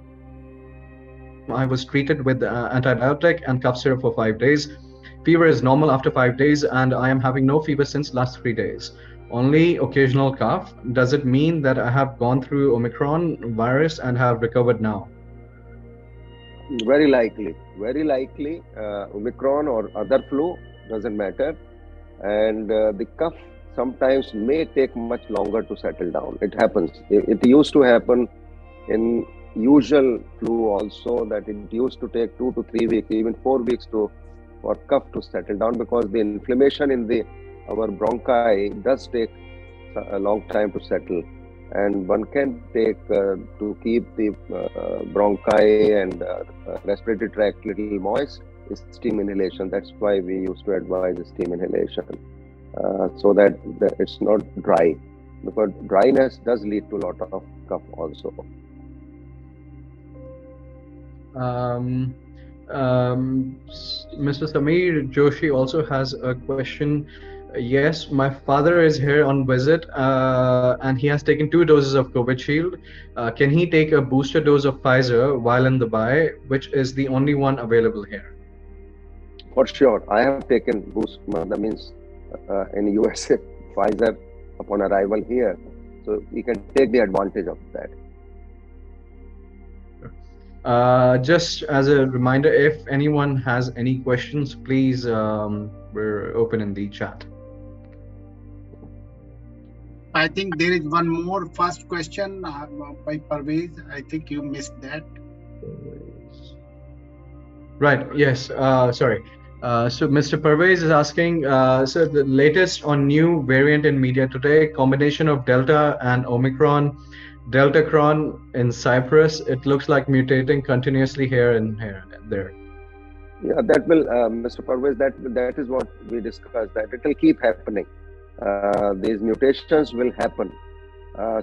Speaker 1: I was treated with antibiotic and cough syrup for 5 days. Fever is normal after 5 days, and I am having no fever since last 3 days. Only occasional cough. Does it mean that I have gone through Omicron virus and have recovered now?
Speaker 2: Very likely. Omicron or other flu, doesn't matter. And the cough sometimes may take much longer to settle down. It happens. It used to happen in usual flu also, that it used to take 2 to 3 weeks, even 4 weeks for cough to settle down, because the inflammation in our bronchi does take a long time to settle. And one can take to keep the bronchi and respiratory tract little moist is steam inhalation. That's why we used to advise steam inhalation, so that it's not dry, because dryness does lead to a lot of cough also.
Speaker 1: Mr. Sameer Joshi also has a question. Yes, my father is here on visit, and he has taken 2 doses of Covishield. Can he take a booster dose of Pfizer while in Dubai, which is the only one available here?
Speaker 2: For sure. I have taken boost, that means in USA, Pfizer upon arrival here. So we can take the advantage of that.
Speaker 1: Just as a reminder, if anyone has any questions, please, we're open in the chat.
Speaker 3: I think there is one more first question by Parvez. I think you missed that.
Speaker 1: Right, yes, sorry. So Mr. Parvez is asking, so the latest on new variant in media today, combination of Delta and Omicron, Deltacron in Cyprus, it looks like mutating continuously here and there.
Speaker 2: Yeah, that will, Mr. Parvez, that is what we discussed, that it will keep happening. These mutations will happen.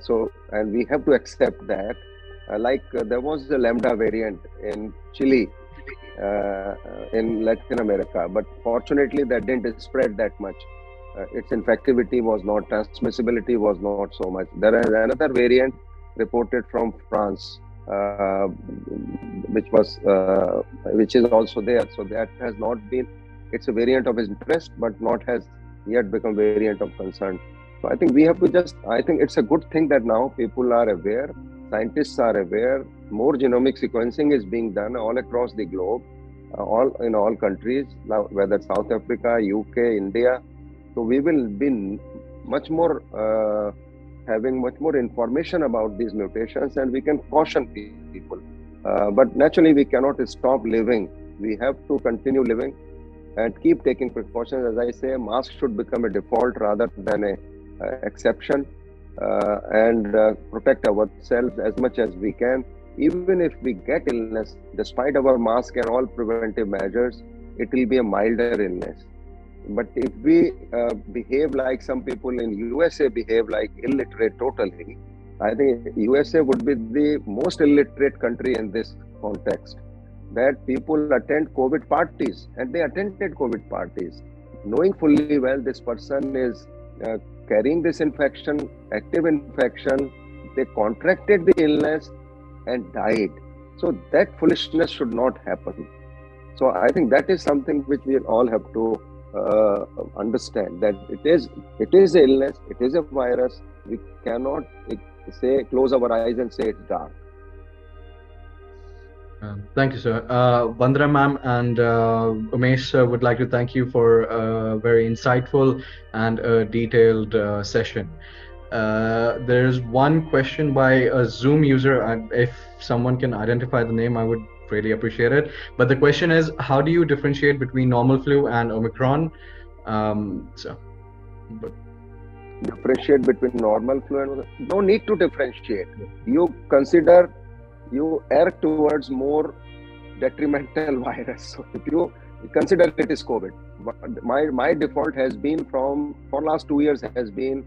Speaker 2: So, and we have to accept that. There was a Lambda variant in Chile in Latin America, but fortunately that didn't spread that much. Its infectivity was not, transmissibility was not so much. There is another variant reported from France, which is also there. So that has not been. It's a variant of interest, but not has yet become variant of concern. So I think we have to just. I think it's a good thing that now people are aware, scientists are aware. More genomic sequencing is being done all across the globe, all in all countries, now, whether South Africa, UK, India. So we will be much more having much more information about these mutations, and we can caution people. But naturally, we cannot stop living. We have to continue living and keep taking precautions. As I say, mask should become a default rather than a exception, and protect ourselves as much as we can. Even if we get illness, despite our mask and all preventive measures, it will be a milder illness. But if we behave like some people in USA behave like illiterate totally, I think USA would be the most illiterate country in this context. That people attend COVID parties, and they attended COVID parties, knowing fully well this person is carrying this infection, active infection, they contracted the illness and died. So that foolishness should not happen. So I think that is something which we all have to understand, that it is an illness, it is a virus. We cannot close our eyes and say it's dark.
Speaker 1: Thank you, sir. Vandana ma'am and Umesh would like to thank you for a very insightful and detailed session. There's one question by a Zoom user, and if someone can identify the name, I would really appreciate it. But the question is, how do you differentiate between normal flu and Omicron?
Speaker 2: Differentiate between normal flu and no need to differentiate. You err towards more detrimental virus. So if you consider it is COVID, my default has been for last 2 years has been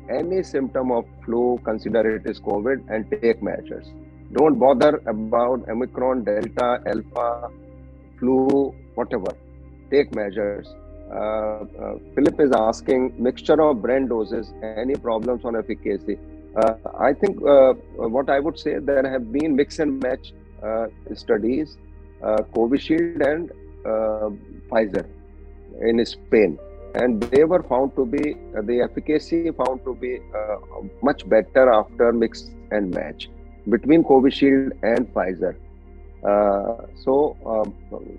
Speaker 2: any symptom of flu, consider it is COVID and take measures. Don't bother about Omicron, Delta, Alpha, flu, whatever. Take measures. Philip is asking, mixture of brand doses, any problems on efficacy? I think what I would say, there have been mix and match studies, Covishield and Pfizer in Spain, and they were found to be, the efficacy found to be much better after mix and match between Covishield and Pfizer. So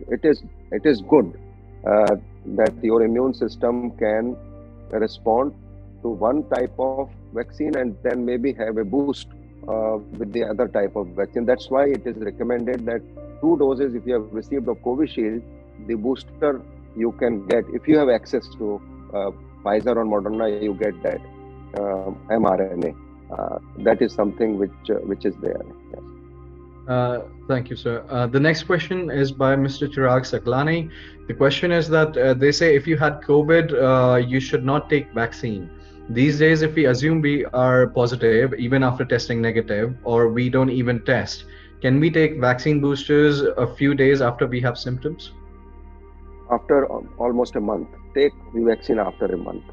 Speaker 2: it is good that your immune system can respond to one type of vaccine and then maybe have a boost with the other type of vaccine. That's why it is recommended that 2 doses, if you have received of Covishield, the booster you can get. If you have access to Pfizer or Moderna, you get that mRNA. That is something which is there. Yes.
Speaker 1: Thank you, sir. The next question is by Mr. Chirag Saklani. The question is that they say if you had COVID, you should not take vaccine. These days, if we assume we are positive, even after testing negative, or we don't even test, can we take vaccine boosters a few days after we have symptoms?
Speaker 2: After almost a month. Take the vaccine after a month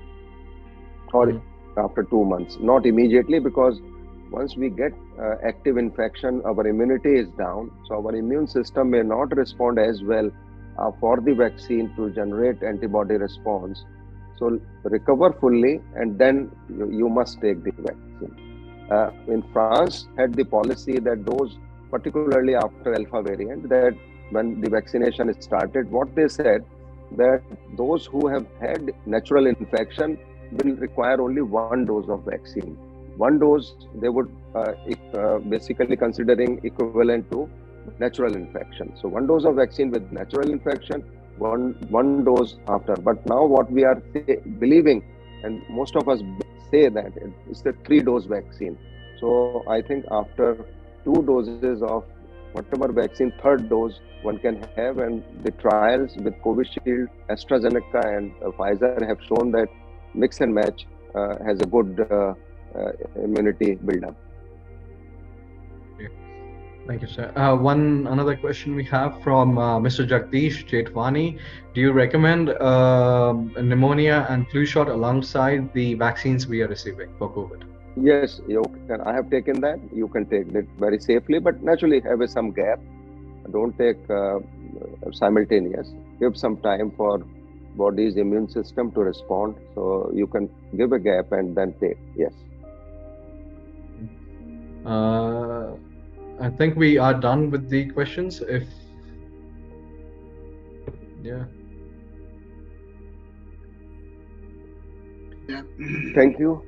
Speaker 2: or after 2 months. Not immediately, because once we get active infection, our immunity is down. So our immune system may not respond as well for the vaccine to generate antibody response. So recover fully, and then you must take the vaccine. In France, had the policy that those, particularly after alpha variant, that when the vaccination is started, what they said, that those who have had natural infection will require only 1 dose of vaccine. 1 dose they would basically considering equivalent to natural infection. So 1 dose of vaccine with natural infection, one dose after. But now what we are believing, and most of us say that it's the 3-dose vaccine. So I think after 2 doses of whatever vaccine, 3rd dose one can have, and the trials with Covishield, AstraZeneca and Pfizer have shown that mix and match has a good immunity build-up.
Speaker 1: Thank you, sir. Another question we have from Mr. Jagdish Jetwani. Do you recommend a pneumonia and flu shot alongside the vaccines we are receiving for COVID?
Speaker 2: Yes, you can. I have taken that. You can take it very safely, but naturally have some gap. Don't take simultaneous. Give some time for body's immune system to respond. So you can give a gap and then take. Yes.
Speaker 1: I think we are done with the questions. Yeah.
Speaker 2: Thank you.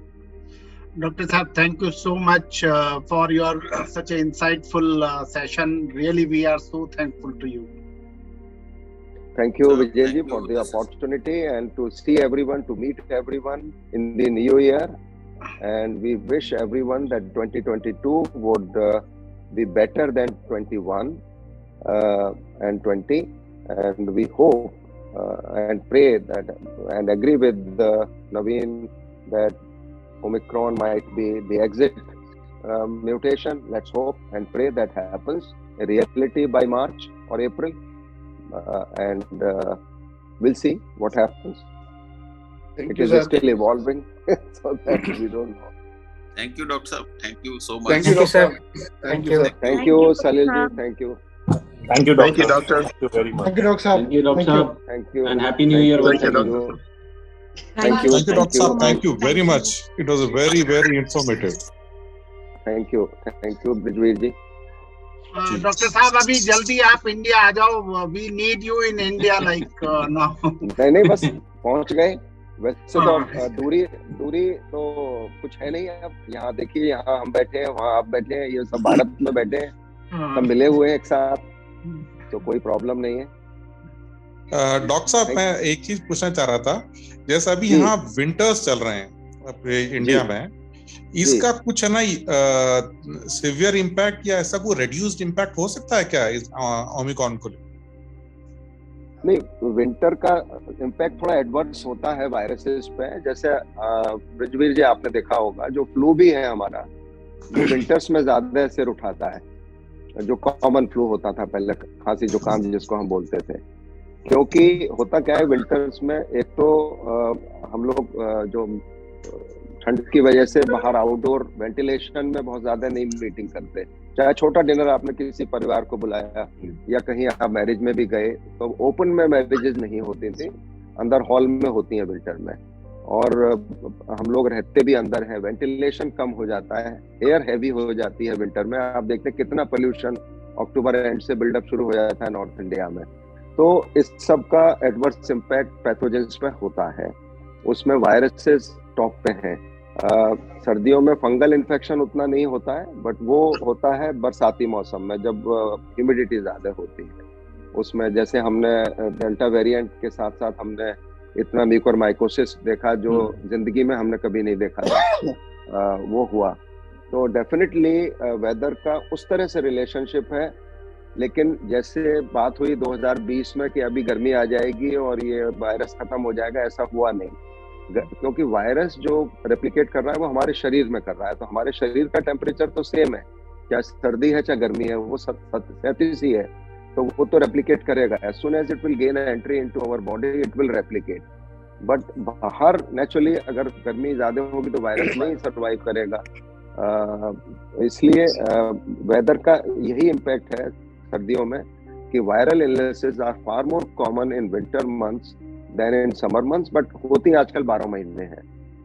Speaker 3: Dr. Saab, thank you so much for your such an insightful session. Really, we are so thankful to you.
Speaker 2: Thank you, Vijayji, for the opportunity and to see everyone, to meet everyone in the new year. And we wish everyone that 2022 would be better than 21 and 20. And we hope and pray that and agree with Naveen that Omicron might be the exit mutation. Let's hope and pray that happens in reality by March or April. And we'll see what happens. It is still evolving, so that we don't know.
Speaker 5: Thank you, Dr. Saab. Thank you so much.
Speaker 6: Thank you, Doctor.
Speaker 3: Thank you.
Speaker 2: Thank you, Salilji. Thank you.
Speaker 6: Thank you, Doctor.
Speaker 4: Thank you, Doctor.
Speaker 6: Thank you very much.
Speaker 7: Thank you, Dr. Saab.
Speaker 8: Thank you, Dr. Saab.
Speaker 2: Thank you.
Speaker 8: And Happy New Year once
Speaker 4: Thank you,
Speaker 8: again.
Speaker 4: Doctor.
Speaker 2: Thank you.
Speaker 7: Thank you, Dr. Saab. Thank you very much. It was a very, very informative.
Speaker 2: Thank you. Thank you, Brijveerji.
Speaker 3: Doctor साहब अभी जल्दी आप India आ जाओ. We need you in India like now.
Speaker 2: नहीं बस पहुंच गए. वैसे तो दूरी तो कुछ है नहीं. अब यहाँ देखिए, यहाँ हम बैठे हैं, वहाँ आप बैठे हैं, ये सब भारत में बैठे हैं, सब मिले हुए हैं एक साथ, तो कोई प्रॉब्लम नहीं है.
Speaker 7: डॉक्टर साहब, मैं एक चीज पूछना चाह रहा था. जैसे अभी यहाँ विंटर्स चल रहे हैं अपने इंडिया में, इसका कुछ है ना सिवियर इम्पैक्ट या ऐसा कोई रिड्यूस्ड इम्पैक्ट हो सकता है क्या इस ओमिक्रॉन को?
Speaker 2: नहीं, विंटर का इम्पैक्ट थोड़ा एडवर्स होता है वायरसेस पे. जैसे ब्रिजवीर जी आपने देखा होगा, जो फ्लू भी है हमारा, वो विंटर्स में ज्यादा सिर उठाता है. जो कॉमन फ्लू होता था पहले, खांसी जुकाम जिसको हम बोलते थे. क्योंकि होता क्या है विंटर्स में, एक तो हम लोग जो ठंड की वजह से बाहर आउटडोर वेंटिलेशन में बहुत ज्यादा नहीं मीटिंग करते. चाहे छोटा डिनर आपने किसी परिवार को बुलाया या कहीं आप मैरिज में भी गए, तो ओपन में मैरिजेस नहीं होती थी, अंदर हॉल में होती हैं विंटर में. और हम लोग रहते भी अंदर हैं, वेंटिलेशन कम हो जाता है, एयर हैवी हो जाती है विंटर में. आप देखते हैं कितना पोल्यूशन अक्टूबर एंड से बिल्डअप शुरू हो जाता है नॉर्थ इंडिया में. तो इस सब का एडवर्स इम्पैक्ट पैथोजेंस में होता है. उसमें वायरसेस टॉप पे हैं. सर्दियों में फंगल इन्फेक्शन उतना नहीं होता है, बट वो होता है बरसाती मौसम में, जब ह्यूमिडिटी ज्यादा होती है. उसमें जैसे हमने डेल्टा वेरिएंट के साथ साथ हमने इतना म्यूकोरमाइकोसिस देखा जो जिंदगी में हमने कभी नहीं देखा था. वो हुआ. तो डेफिनेटली वेदर का उस तरह से रिलेशनशिप है. लेकिन जैसे बात हुई 2020 में कि अभी गर्मी आ जाएगी और ये वायरस खत्म हो जाएगा, ऐसा हुआ नहीं. क्योंकि वायरस जो रेप्लिकेट कर रहा है वो हमारे शरीर में कर रहा है. तो हमारे शरीर का टेम्परेचर तो सेम है, चाहे सर्दी है चाहे गर्मी है, वो 37 ही है. तो वो तो रेप्लिकेट करेगा. As soon as it will gain entry into our body, it will replicate. But बाहर नेचुरली अगर गर्मी ज्यादा होगी तो वायरस नहीं सर्वाइव करेगा. इसलिए वेदर का यही इम्पैक्ट है सर्दियों में कि viral illnesses are far more common in winter months than in summer months. But होती आजकल 12 महीने हैं,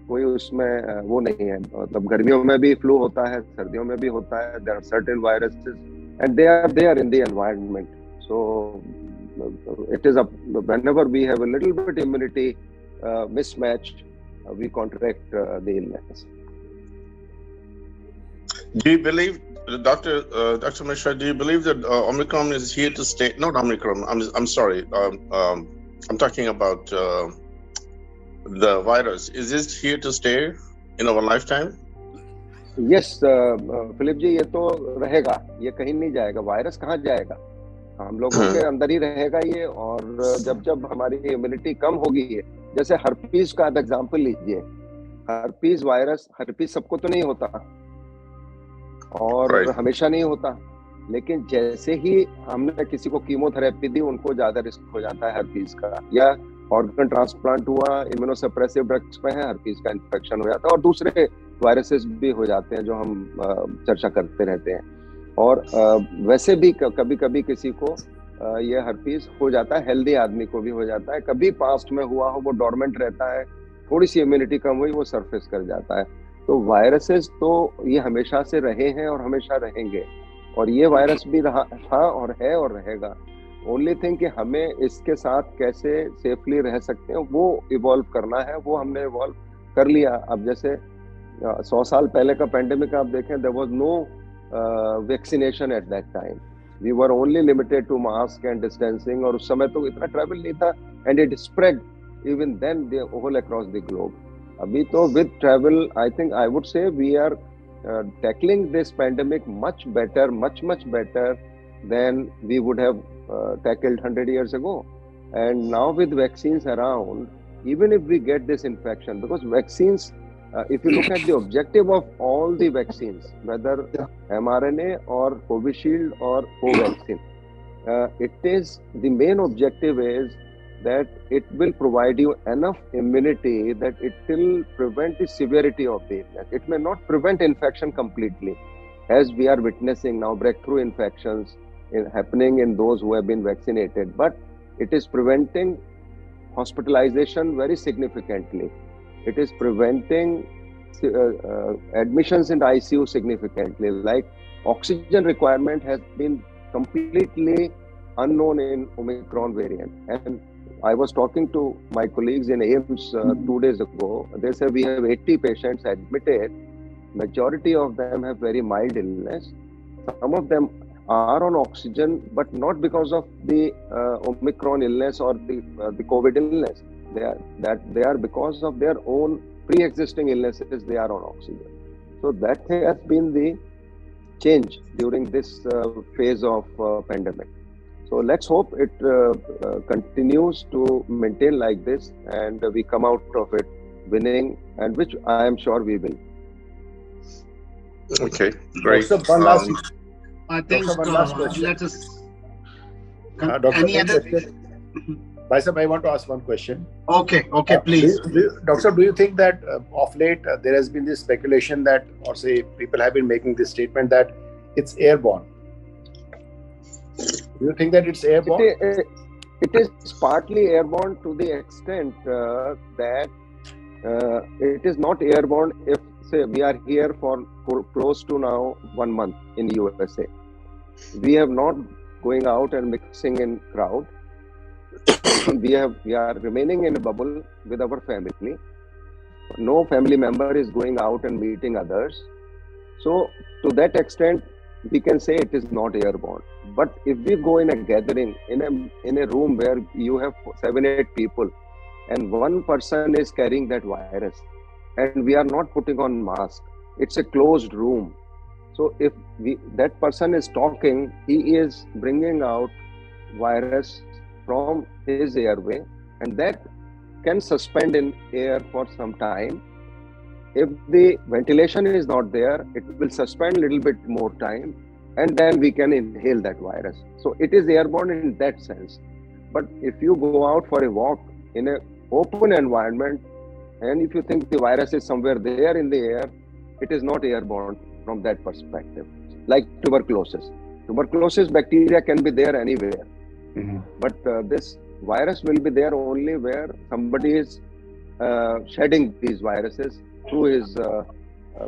Speaker 2: कोई उसमें वो नहीं है. मतलब गर्मियों में भी फ्लू होता है, सर्दियों में भी होता है. There are certain viruses and they are there in the environment. So it is whenever we have a little bit immunity mismatch, we contract the illness.
Speaker 4: Do you believe, Dr. Mishra, do you believe that Omicron is here to stay? Not Omicron. I'm sorry. I'm talking about the virus. Is this here to stay in our lifetime?
Speaker 2: Yes, Philip ji, ये तो रहेगा, ये कहीं नहीं जाएगा. Virus कहाँ जाएगा? हम लोगों के अंदर ही रहेगा ये. और जब हमारी इम्यूनिटी कम होगी, जैसे हर्पीज का एग्जांपल लीजिए. हर्पीज वायरस, हर्पीज सबको तो नहीं होता और हमेशा नहीं होता. लेकिन जैसे ही हमने किसी को कीमोथेरेपी दी, उनको ज्यादा रिस्क हो जाता है हर्पीज का, या ऑर्गन ट्रांसप्लांट हुआ, इम्यूनोसप्रेसिव ड्रग्स पे है, हर्पीज का इन्फेक्शन हो जाता है, और दूसरे वायरसेस भी हो जाते हैं जो हम चर्चा करते रहते हैं। और वैसे भी कभी कभी किसी को ये हर्पीज हो जाता है, हेल्दी आदमी को भी हो जाता है, कभी पास्ट में हुआ हो, वो डोरमेंट रहता है, थोड़ी सी इम्यूनिटी कम हुई, वो सरफेस कर जाता है। तो वायरसेस तो ये हमेशा से रहे हैं और हमेशा रहेंगे, और ये वायरस भी रहा था और है और रहेगा। ओनली थिंग कि हमें इसके साथ कैसे सेफली रह सकते हैं वो इवॉल्व करना है, वो हमने इवॉल्व कर लिया। अब जैसे 100 साल पहले का पेंडेमिक आप देखें, there was no vaccination at that time, we were only limited to mask and distancing, और उस समय तो इतना ट्रैवल नहीं था, and it spread even then the whole across the globe. अभी तो with travel I think I would say we are tackling this pandemic much better than we would have tackled 100 years ago. And now with vaccines around, even if we get this infection, because vaccines, if you look at the objective of all the vaccines, whether mRNA or Covishield or Covaxin, it is the main objective is that it will provide you enough immunity that it will prevent the severity of the illness. It may not prevent infection completely, as we are witnessing now breakthrough infections happening in those who have been vaccinated, but it is preventing hospitalization very significantly. It is preventing admissions in ICU significantly. Like oxygen requirement has been completely unknown in Omicron variant. And I was talking to my colleagues in AIMS 2 days ago. They said we have 80 patients admitted. Majority of them have very mild illness. Some of them are on oxygen, but not because of the Omicron illness or the COVID illness. They are because of their own pre-existing illnesses. They are on oxygen. So that has been the change during this phase of pandemic. So let's hope it continues to maintain like this, and we come out of it winning, and which I am sure we will.
Speaker 4: Okay, great.
Speaker 6: Dr. One last,
Speaker 3: I think
Speaker 6: one last question.
Speaker 3: let us.
Speaker 6: Dr.
Speaker 3: Any other?
Speaker 6: Bhaisab, I want to ask one question.
Speaker 3: Okay, please.
Speaker 6: Doctor, do you think that of late there has been this speculation that, or say people have been making this statement that it's airborne? Do you think that it's airborne?
Speaker 2: It is partly airborne to the extent that it is not airborne if, say, we are here for close to now 1 month in USA. We have not going out and mixing in crowd. We are remaining in a bubble with our family. No family member is going out and meeting others. So to that extent, we can say it is not airborne. But if we go in a gathering, in a room where you have 7-8 people, and one person is carrying that virus, and we are not putting on mask, it's a closed room. So if that person is talking, he is bringing out virus from his airway, and that can suspend in air for some time. If the ventilation is not there, it will suspend a little bit more time, and then we can inhale that virus. So it is airborne in that sense. But if you go out for a walk in an open environment, and if you think the virus is somewhere there in the air, it is not airborne from that perspective. Like tuberculosis. Tuberculosis bacteria can be there anywhere. Mm-hmm. But this virus will be there only where somebody is shedding these viruses through his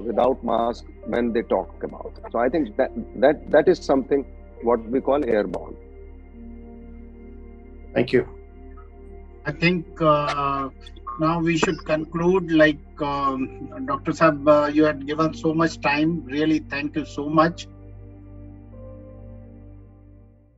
Speaker 2: without mask when they talk about. So I think that is something what we call airborne.
Speaker 6: Thank you.
Speaker 3: I think now we should conclude. Like Dr. Saab, you had given so much time. Really, thank you so much.